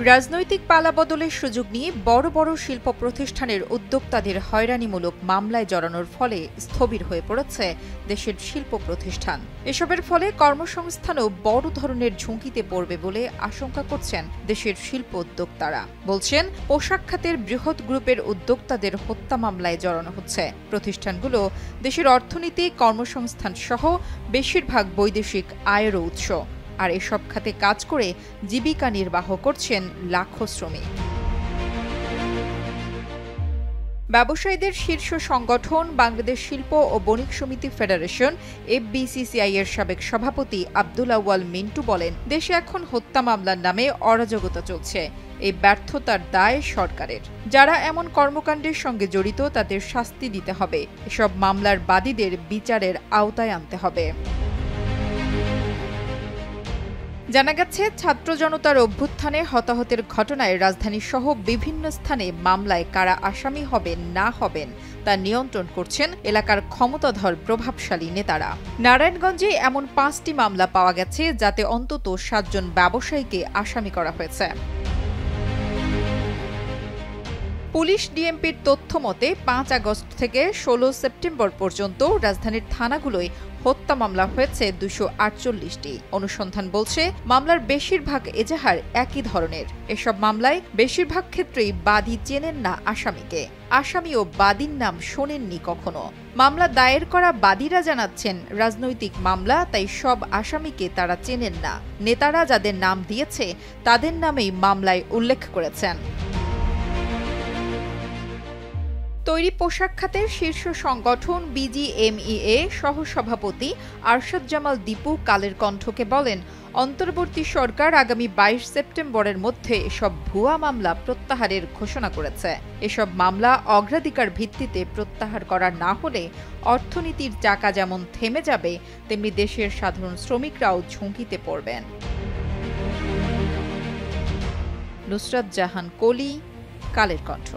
রাজনৈতিক পালাবদলের সুযোগ নিয়ে বড় বড় শিল্প প্রতিষ্ঠানের উদ্যোক্তাদের হয়রানিমূলক মামলায় জড়ানোর ফলে স্থবির হয়ে পড়েছে দেশের শিল্প প্রতিষ্ঠান। এসবের ফলে কর্মসংস্থানও বড় ধরনের ঝুঁকিতে পড়বে বলে আশঙ্কা করছেন দেশের শিল্প উদ্যোক্তারা। বলছেন, পোশাক খাতের বৃহৎ গ্রুপের উদ্যোক্তাদের হত্যা মামলায় জড়ানো হচ্ছে। প্রতিষ্ঠানগুলো দেশের অর্থনীতি, কর্মসংস্থান সহ বেশিরভাগ বৈদেশিক আয়েরও উৎস। আর এসব খাতে কাজ করে জীবিকা নির্বাহ করছেন লাখো শ্রমিক। ব্যবসায়ীদের শীর্ষ সংগঠন বাংলাদেশ শিল্প ও বণিক সমিতি ফেডারেশন FBCCI এর সাবেক সভাপতি আব্দুল আউয়াল মিন্টু বলেন, দেশে এখন হত্যা মামলার নামে অরাজকতা চলছে। এই ব্যর্থতার দায় সরকারের। যারা এমন কর্মকাণ্ডের সঙ্গে জড়িত তাদের শাস্তি দিতে হবে। এসব মামলার বাদীদের বিচারের আওতায় আনতে হবে। জানা গেছে, ছাত্র জনতার অভ্যুত্থানে হতাহতের ঘটনায় রাজধানীসহ বিভিন্ন স্থানে মামলায় কারা আসামি হবেন না হবেন তা নিয়ন্ত্রণ করছেন এলাকার ক্ষমতাধর প্রভাবশালী নেতারা। নারায়ণগঞ্জে এমন 5টি মামলা পাওয়া গেছে, যাতে অন্তত 7 জন ব্যবসায়ীকে আসামি করা হয়েছে। পুলিশ ডিএমপির তথ্য মতে 5 আগস্ট থেকে 16 সেপ্টেম্বর পর্যন্ত রাজধানীর থানাগুলোয় হত্যা মামলা হয়েছে 248টি। অনুসন্ধান বলছে, মামলার বেশিরভাগ এজাহার একই ধরনের। এসব মামলায় বেশিরভাগ ক্ষেত্রেই বাদী চেনেন না আসামিকে। আসামি ও বাদীর নাম শোনেননি কখনো। মামলা দায়ের করা বাদীরা জানাচ্ছেন, রাজনৈতিক মামলা, তাই সব আসামিকে তারা চেনেন না। নেতারা যাদের নাম দিয়েছে তাদের নামেই মামলায় উল্লেখ করেছেন। তৈরি পোশাক খাতের শীর্ষ সংগঠন BGMEA সহসভাপতি আরশাদ জামাল দীপু কালের কণ্ঠকে বলেন, অন্তর্বর্তী সরকার আগামী 22 সেপ্টেম্বরের মধ্যে এসব ভুয়া মামলা প্রত্যাহারের ঘোষণা করেছে। এসব মামলা অগ্রাধিকার ভিত্তিতে প্রত্যাহার করা না হলে অর্থনীতির চাকা যেমন থেমে যাবে, তেমনি দেশের সাধারণ শ্রমিকরাও ঝুঁকিতে পড়বেন। নুসরাত জাহান কলি, কালের কণ্ঠ।